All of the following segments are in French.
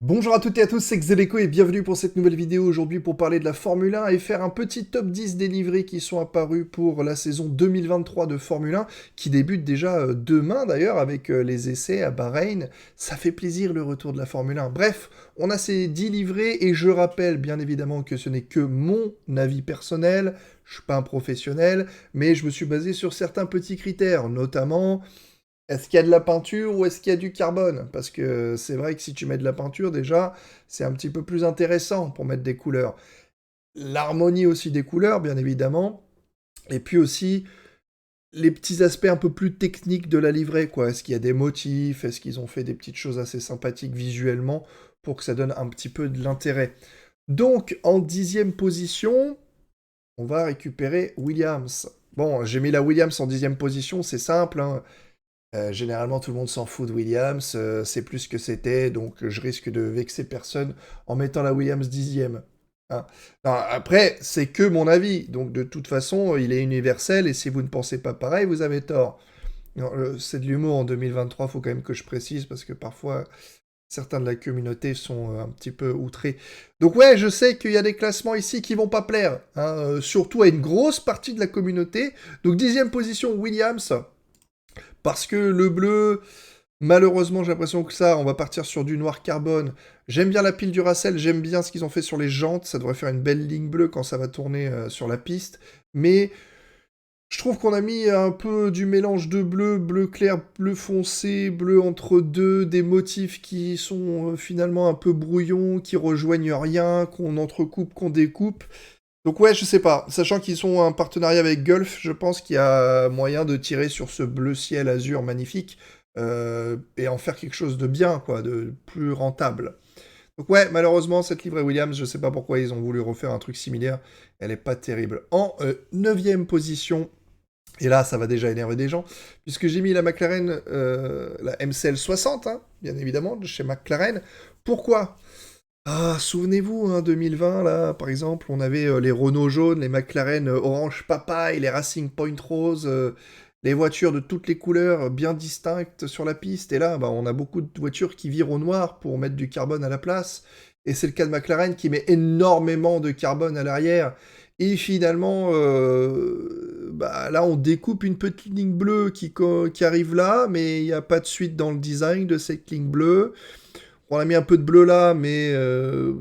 Bonjour à toutes et à tous, c'est Xebeco et bienvenue pour cette nouvelle vidéo aujourd'hui pour parler de la Formule 1 et faire un petit top 10 des livrets qui sont apparus pour la saison 2023 de Formule 1 qui débute déjà demain d'ailleurs avec les essais à Bahreïn. Ça fait plaisir le retour de la Formule 1. Bref, on a ces 10 livrets et je rappelle bien évidemment que ce n'est que mon avis personnel, je suis pas un professionnel, mais je me suis basé sur certains petits critères, notamment est-ce qu'il y a de la peinture ou est-ce qu'il y a du carbone? Parce que c'est vrai que si tu mets de la peinture, déjà, c'est un petit peu plus intéressant pour mettre des couleurs. L'harmonie aussi des couleurs, bien évidemment. Et puis aussi, les petits aspects un peu plus techniques de la livrée, quoi. Est-ce qu'il y a des motifs? Est-ce qu'ils ont fait des petites choses assez sympathiques visuellement pour que ça donne un petit peu de l'intérêt? Donc, en 10e position, on va récupérer Williams. Bon, j'ai mis la Williams en 10e position, c'est simple, hein. Généralement, tout le monde s'en fout de Williams, c'est plus ce que c'était, donc je risque de vexer personne en mettant la Williams 10e. Hein. Non, après, c'est que mon avis, donc de toute façon, il est universel, et si vous ne pensez pas pareil, vous avez tort. Non, c'est de l'humour en 2023, faut quand même que je précise, parce que parfois, certains de la communauté sont un petit peu outrés. Donc ouais, je sais qu'il y a des classements ici qui vont pas plaire, hein, surtout à une grosse partie de la communauté. Donc 10e position, Williams, parce que le bleu, malheureusement, j'ai l'impression que ça, on va partir sur du noir carbone. J'aime bien la pile du Racel, j'aime bien ce qu'ils ont fait sur les jantes, ça devrait faire une belle ligne bleue quand ça va tourner sur la piste. Mais je trouve qu'on a mis un peu du mélange de bleu, bleu clair, bleu foncé, bleu entre deux, des motifs qui sont finalement un peu brouillons, qui rejoignent rien, qu'on entrecoupe, qu'on découpe. Donc ouais, je sais pas. Sachant qu'ils sont un partenariat avec Gulf, je pense qu'il y a moyen de tirer sur ce bleu ciel azur magnifique et en faire quelque chose de bien, quoi, de plus rentable. Donc ouais, malheureusement, cette livrée Williams, je sais pas pourquoi ils ont voulu refaire un truc similaire, elle est pas terrible. En 9e position, et là ça va déjà énerver des gens, puisque j'ai mis la McLaren, la MCL 60, hein, bien évidemment, de chez McLaren. Pourquoi? Ah, souvenez-vous, hein, 2020, là, par exemple, on avait les Renault jaunes, les McLaren orange papaye, les Racing Point rose, les voitures de toutes les couleurs bien distinctes sur la piste. Et là, bah, on a beaucoup de voitures qui virent au noir pour mettre du carbone à la place. Et c'est le cas de McLaren qui met énormément de carbone à l'arrière. Et finalement, bah, là, on découpe une petite ligne bleue qui arrive là, mais il n'y a pas de suite dans le design de cette ligne bleue. On a mis un peu de bleu là, mais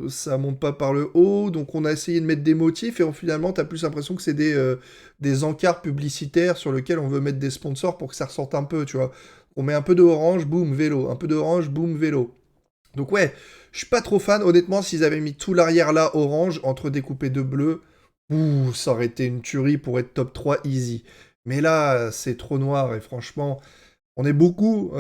ça monte pas par le haut. Donc on a essayé de mettre des motifs et finalement t'as plus l'impression que c'est des encarts publicitaires sur lesquels on veut mettre des sponsors pour que ça ressorte un peu, tu vois. On met un peu de orange, boum, vélo. Un peu d'orange, boum, vélo. Donc ouais, je suis pas trop fan. Honnêtement, s'ils avaient mis tout l'arrière là orange, entre découpé de bleu, ouh, ça aurait été une tuerie pour être top 3 easy. Mais là, c'est trop noir et franchement, on est beaucoup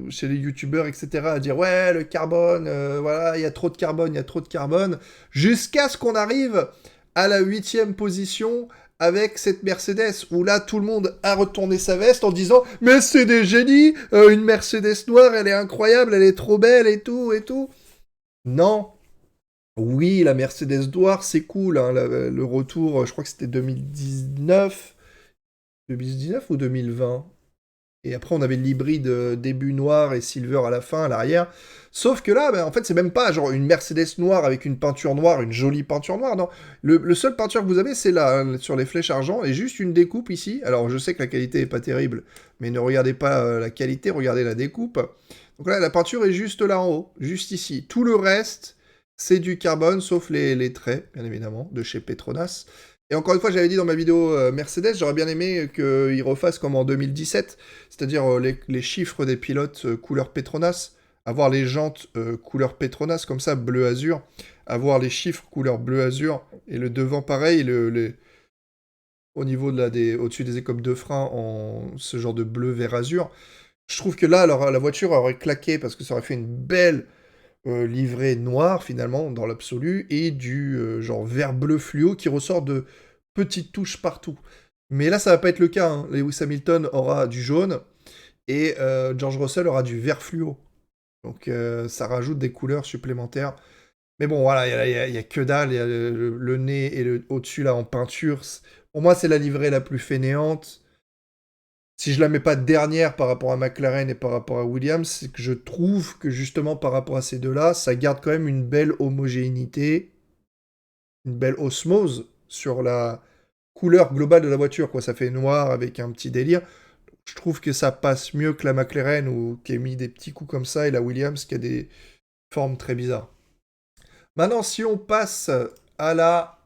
chez les youtubeurs, etc., à dire ouais, le carbone, voilà, il y a trop de carbone, il y a trop de carbone, jusqu'à ce qu'on arrive à la 8e position avec cette Mercedes, où là, tout le monde a retourné sa veste en disant mais c'est des génies, une Mercedes noire, elle est incroyable, elle est trop belle et tout, et tout. Non, oui, la Mercedes noire, c'est cool, hein, le retour, je crois que c'était 2019, 2019 ou 2020. Et après, on avait l'hybride début noir et silver à la fin, à l'arrière. Sauf que là, ben, en fait, c'est même pas genre une Mercedes noire avec une peinture noire, une jolie peinture noire, non. Le seul peinture que vous avez, c'est là, hein, sur les flèches argent, et juste une découpe ici. Alors, je sais que la qualité est pas terrible, mais ne regardez pas la qualité, regardez la découpe. Donc là, la peinture est juste là en haut, juste ici. Tout le reste, c'est du carbone, sauf les traits, bien évidemment, de chez Petronas. Et encore une fois, j'avais dit dans ma vidéo Mercedes, j'aurais bien aimé qu'ils refassent comme en 2017, c'est-à-dire les chiffres des pilotes couleur Petronas, avoir les jantes couleur Petronas, comme ça, bleu-azur, avoir les chiffres couleur bleu-azur, et le devant pareil, au niveau au-dessus des écopes de frein, en ce genre de bleu-vert-azur. Je trouve que là, alors, la voiture aurait claqué, parce que ça aurait fait une belle livrée noire, finalement, dans l'absolu, et du genre vert-bleu fluo qui ressort de petites touches partout. Mais là, ça va pas être le cas, hein. Lewis Hamilton aura du jaune, et George Russell aura du vert fluo. Donc ça rajoute des couleurs supplémentaires. Mais bon, voilà, il y a que dalle, il y a le nez et au-dessus là en peinture. Pour moi, c'est la livrée la plus fainéante. si je la mets pas dernière par rapport à McLaren et par rapport à Williams, c'est que je trouve que justement par rapport à ces deux-là, ça garde quand même une belle homogénéité, une belle osmose sur la couleur globale de la voiture, quoi. Ça fait noir avec un petit délire. Je trouve que ça passe mieux que la McLaren ou qui a mis des petits coups comme ça et la Williams qui a des formes très bizarres. Maintenant, si on passe à la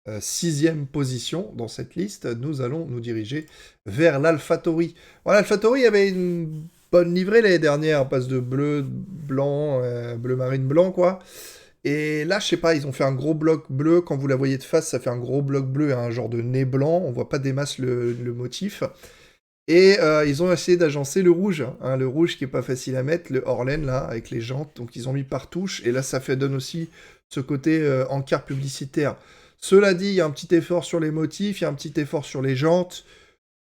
6e position dans cette liste, nous allons nous diriger vers l'AlphaTauri. Voilà, l'AlphaTauri avait une bonne livrée l'année dernière, on passe de bleu, blanc, bleu marine blanc, quoi. Et là, je sais pas, ils ont fait un gros bloc bleu. Quand vous la voyez de face, ça fait un gros bloc bleu et un genre de nez blanc. On voit pas des masses le motif. Et ils ont essayé d'agencer le rouge, hein, le rouge qui est pas facile à mettre, le Orlen là, avec les jantes. Donc ils ont mis par touche. Et là, ça donne aussi ce côté encart publicitaire. Cela dit, il y a un petit effort sur les motifs, il y a un petit effort sur les jantes.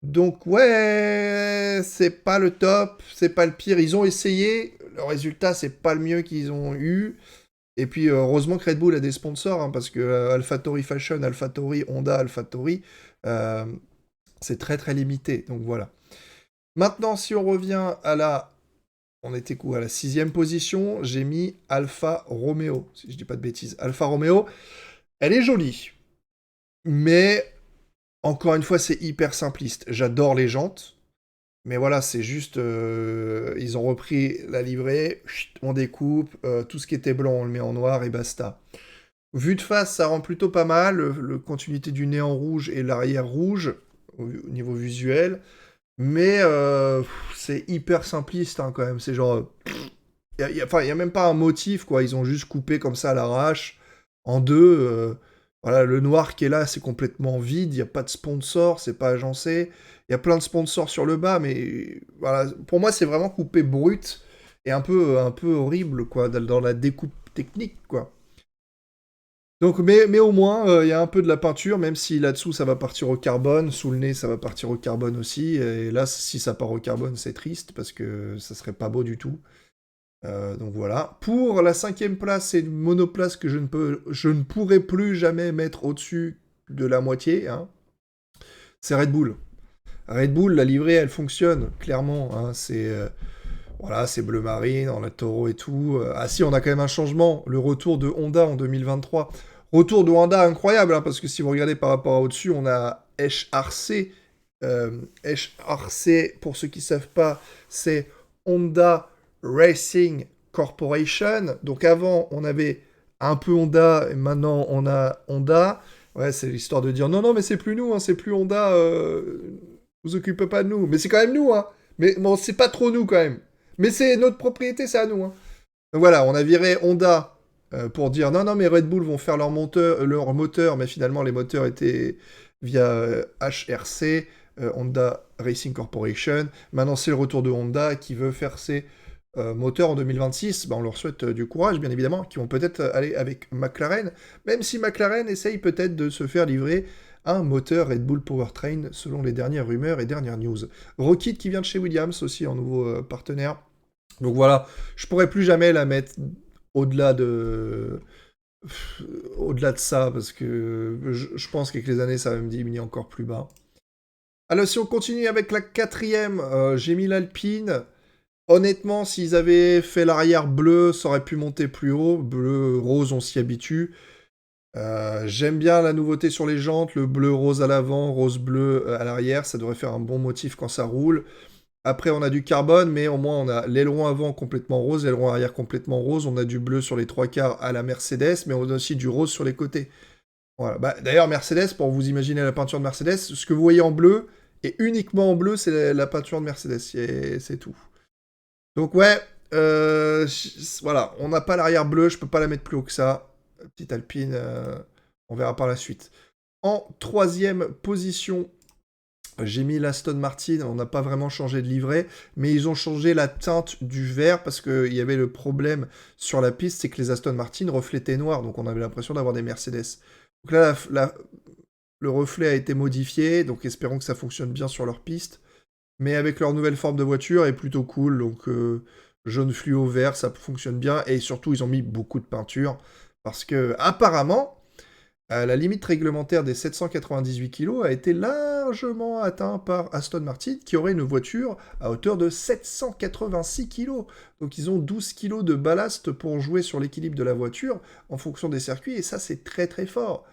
Donc ouais, c'est pas le top, c'est pas le pire. Ils ont essayé, le résultat, c'est pas le mieux qu'ils ont eu. Et puis heureusement que Red Bull a des sponsors, hein, parce que AlphaTauri Fashion, AlphaTauri, Honda, AlphaTauri, euh, c'est très très limité. Donc voilà. Maintenant, si on revient à la... On était quoi? À la 6e position, j'ai mis Alfa Romeo, si je dis pas de bêtises. Alfa Romeo, elle est jolie, mais encore une fois, c'est hyper simpliste. J'adore les jantes, mais voilà, c'est juste... ils ont repris la livrée, on découpe, tout ce qui était blanc, on le met en noir et basta. Vu de face, ça rend plutôt pas mal, le continuité du néant rouge et l'arrière rouge, au niveau visuel, mais c'est hyper simpliste hein, quand même, c'est genre... Enfin, il n'y a même pas un motif, quoi. Ils ont juste coupé comme ça à l'arrache, en deux. Voilà, le noir qui est là, c'est complètement vide. Il n'y a pas de sponsor, c'est pas agencé. Il y a plein de sponsors sur le bas, mais voilà, pour moi, c'est vraiment coupé brut et un peu horrible, quoi, dans la découpe technique, quoi. Donc, mais au moins, il y a un peu de la peinture, même si là-dessous, ça va partir au carbone. Sous le nez, ça va partir au carbone aussi. Et là, si ça part au carbone, c'est triste, parce que ça serait pas beau du tout. Donc voilà. Pour la 5e place, c'est une monoplace que je ne pourrai plus jamais mettre au-dessus de la moitié. Hein. C'est Red Bull. Red Bull, la livrée, elle fonctionne, clairement. Hein. Voilà, c'est bleu marine, on a Taureau et tout. Ah si, on a quand même un changement. Le retour de Honda en 2023. Retour de Honda incroyable, hein, parce que si vous regardez par rapport à au-dessus, on a HRC. HRC, pour ceux qui ne savent pas, c'est Honda Racing Corporation. Donc avant, on avait un peu Honda, et maintenant on a Honda. Ouais, c'est l'histoire de dire non, non, mais c'est plus nous, hein, c'est plus Honda, vous occupez pas de nous. Mais c'est quand même nous, hein. Mais bon, c'est pas trop nous quand même. Mais c'est notre propriété, c'est à nous. Hein. Donc voilà, on a viré Honda pour dire non, non, mais Red Bull vont faire leur moteur, mais finalement les moteurs étaient via HRC, Honda Racing Corporation. Maintenant, c'est le retour de Honda qui veut faire ses moteurs en 2026. Ben, on leur souhaite du courage, bien évidemment, qui vont peut-être aller avec McLaren, même si McLaren essaye peut-être de se faire livrer un moteur Red Bull Powertrain selon les dernières rumeurs et dernières news. Rocket qui vient de chez Williams aussi en nouveau partenaire. Donc voilà, je pourrais plus jamais la mettre au-delà de ça parce que je pense qu'avec les années ça va me diminuer encore plus bas. Alors si on continue avec la 4e, j'ai mis l'Alpine. Honnêtement, s'ils avaient fait l'arrière bleu, ça aurait pu monter plus haut. Bleu, rose, on s'y habitue. J'aime bien la nouveauté sur les jantes, le bleu rose à l'avant, rose bleu à l'arrière, ça devrait faire un bon motif quand ça roule. Après on a du carbone, mais au moins on a l'aileron avant complètement rose, l'aileron arrière complètement rose, on a du bleu sur les 3/4 à la Mercedes, mais on a aussi du rose sur les côtés. Voilà. Bah, d'ailleurs Mercedes, pour vous imaginer la peinture de Mercedes, ce que vous voyez en bleu, et uniquement en bleu, c'est la peinture de Mercedes, c'est tout. Donc ouais, voilà, on n'a pas l'arrière bleu, je peux pas la mettre plus haut que ça. Petite Alpine, on verra par la suite. En 3e position, j'ai mis l'Aston Martin, on n'a pas vraiment changé de livret, mais ils ont changé la teinte du vert parce qu'il y avait le problème sur la piste, c'est que les Aston Martin reflétaient noir, donc on avait l'impression d'avoir des Mercedes. Donc là, le reflet a été modifié, donc espérons que ça fonctionne bien sur leur piste. Mais avec leur nouvelle forme de voiture, elle est plutôt cool, donc jaune fluo vert, ça fonctionne bien, et surtout ils ont mis beaucoup de peinture, parce que apparemment, La limite réglementaire des 798 kg a été largement atteinte par Aston Martin, qui aurait une voiture à hauteur de 786 kg. Donc ils ont 12 kg de ballast pour jouer sur l'équilibre de la voiture en fonction des circuits, et ça c'est très très fort.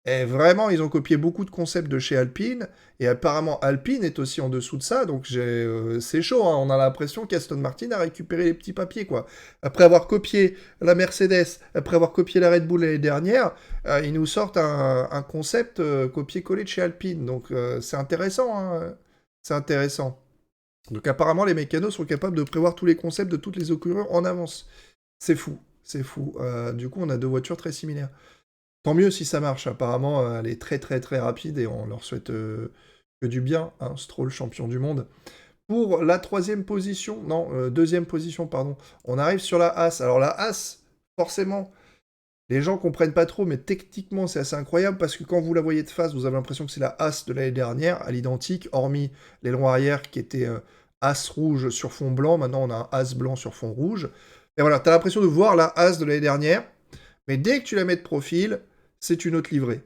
Et vraiment, ils ont copié beaucoup de concepts de chez Alpine, et apparemment Alpine est aussi en dessous de ça, donc c'est chaud, hein. On a l'impression qu'Aston Martin a récupéré les petits papiers, quoi. Après avoir copié la Mercedes, après avoir copié la Red Bull l'année dernière, ils nous sortent un concept copié-collé de chez Alpine, donc c'est intéressant, hein. C'est intéressant. Donc apparemment, les mécanos sont capables de prévoir tous les concepts de toutes les occurrences en avance. C'est fou, c'est fou. Du coup, on a deux voitures très similaires. Tant mieux si ça marche. Apparemment, elle est très très très rapide et on leur souhaite que du bien, hein, Stroll, champion du monde. Pour la troisième position, non, deuxième position, pardon, on arrive sur la Haas. Alors la Haas, forcément, les gens comprennent pas trop, mais techniquement, c'est assez incroyable parce que quand vous la voyez de face, vous avez l'impression que c'est la Haas de l'année dernière, à l'identique, hormis l'aileron arrière qui était Haas rouge sur fond blanc. Maintenant, on a un Haas blanc sur fond rouge. Et voilà, t'as l'impression de voir la Haas de l'année dernière, mais dès que tu la mets de profil, c'est une autre livrée.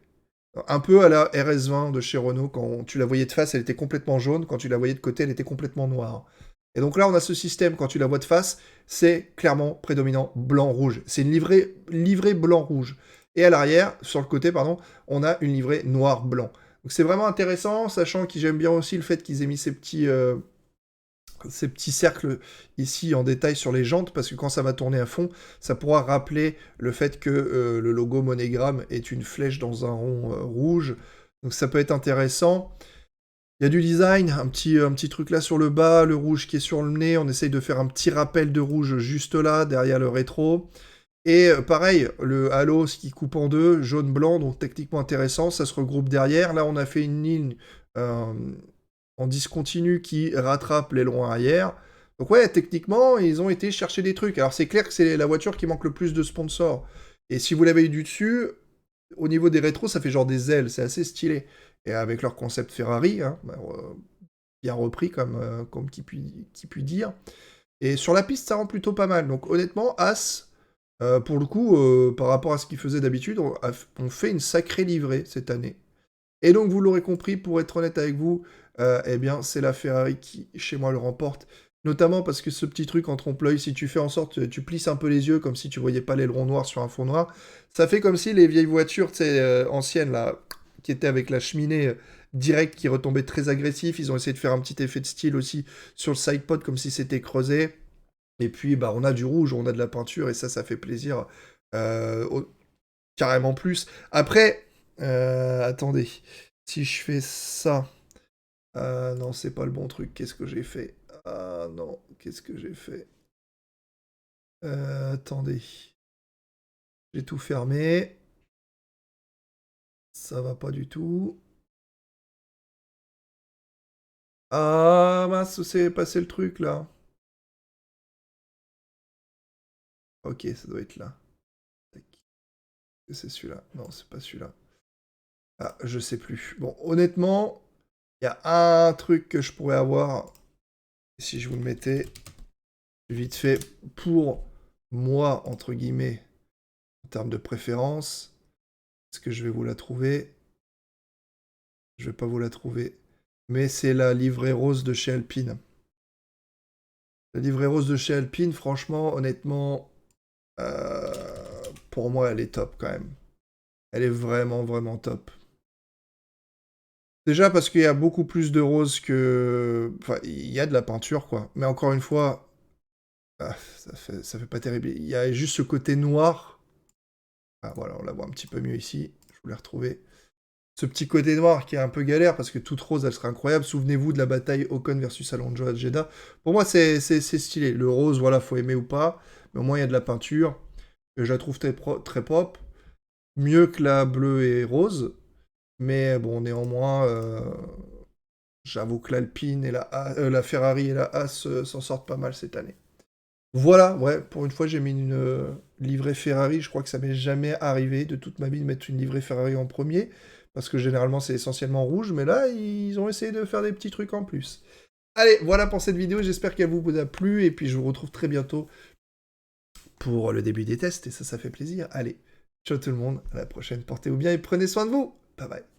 Un peu à la RS20 de chez Renault, quand tu la voyais de face, elle était complètement jaune, quand tu la voyais de côté, elle était complètement noire. Et donc là, on a ce système, quand tu la vois de face, c'est clairement prédominant blanc-rouge. C'est une livrée blanc-rouge. Et à l'arrière, sur le côté, pardon, on a une livrée noir-blanc. Donc c'est vraiment intéressant, sachant que j'aime bien aussi le fait qu'ils aient mis ces petits cercles ici en détail sur les jantes, parce que quand ça va tourner à fond, ça pourra rappeler le fait que le logo monogramme est une flèche dans un rond rouge. Donc ça peut être intéressant. Il y a du design, un petit truc là sur le bas, le rouge qui est sur le nez, on essaye de faire un petit rappel de rouge juste là, derrière le rétro. Et pareil, le halo, ce qui coupe en deux, jaune-blanc, donc techniquement intéressant, ça se regroupe derrière. Là, on a fait une ligne en discontinu qui rattrape l'aileron arrière. Donc ouais, techniquement, ils ont été chercher des trucs. Alors c'est clair que c'est la voiture qui manque le plus de sponsors. Et si vous l'avez eu du dessus, au niveau des rétros, ça fait genre des ailes, c'est assez stylé. Et avec leur concept Ferrari, hein, bien repris comme qui puis dire. Et sur la piste, ça rend plutôt pas mal. Donc honnêtement, As, pour le coup, par rapport à ce qu'ils faisaient d'habitude, on fait une sacrée livrée cette année. Et donc, vous l'aurez compris, pour être honnête avec vous, eh bien, c'est la Ferrari qui, chez moi, le remporte. Notamment parce que ce petit truc en trompe-l'œil, si tu fais en sorte, tu plisses un peu les yeux, comme si tu voyais pas l'aileron noir sur un fond noir, ça fait comme si les vieilles voitures, tu sais, anciennes, là, qui étaient avec la cheminée directe, qui retombait très agressif, ils ont essayé de faire un petit effet de style aussi sur le sidepod, comme si c'était creusé. Et puis, bah, on a du rouge, on a de la peinture, et ça fait plaisir carrément plus. Après, attendez, si je fais ça... non, c'est pas le bon truc, qu'est-ce que j'ai fait? Ah non, qu'est-ce que j'ai fait? Attendez. J'ai tout fermé. Ça va pas du tout. Ah mince, c'est passé le truc là. Ok, ça doit être là. Tac. C'est celui-là. Non, c'est pas celui-là. Ah, je sais plus. Bon, honnêtement, il y a un truc que je pourrais avoir. Si je vous le mettais vite fait pour moi, entre guillemets, en termes de préférence. Est-ce que je vais vous la trouver? Je vais pas vous la trouver. Mais c'est la livrée rose de chez Alpine. La livrée rose de chez Alpine, franchement, honnêtement, euh, pour moi, elle est top quand même. Elle est vraiment, vraiment top. Déjà parce qu'il y a beaucoup plus de rose que... Enfin, il y a de la peinture, quoi. Mais encore une fois, ça fait pas terrible. Il y a juste ce côté noir. Ah, voilà, on la voit un petit peu mieux ici. Je vous l'ai retrouvé. Ce petit côté noir qui est un peu galère parce que toute rose elle serait incroyable. Souvenez-vous de la bataille Ocon versus Alonso à Jeddah. Pour moi c'est stylé. Le rose, voilà, faut aimer ou pas. Mais au moins il y a de la peinture. Je la trouve très pop. Mieux que la bleue et rose. Mais bon, néanmoins, j'avoue que l'Alpine et la Ferrari et la Haas s'en sortent pas mal cette année. Voilà, ouais, pour une fois j'ai mis une livrée Ferrari, je crois que ça m'est jamais arrivé de toute ma vie de mettre une livrée Ferrari en premier, parce que généralement c'est essentiellement rouge, mais là ils ont essayé de faire des petits trucs en plus. Allez, voilà pour cette vidéo, j'espère qu'elle vous a plu, et puis je vous retrouve très bientôt pour le début des tests, et ça fait plaisir. Allez, Ciao tout le monde, à la prochaine, portez-vous bien et prenez soin de vous. Bye bye.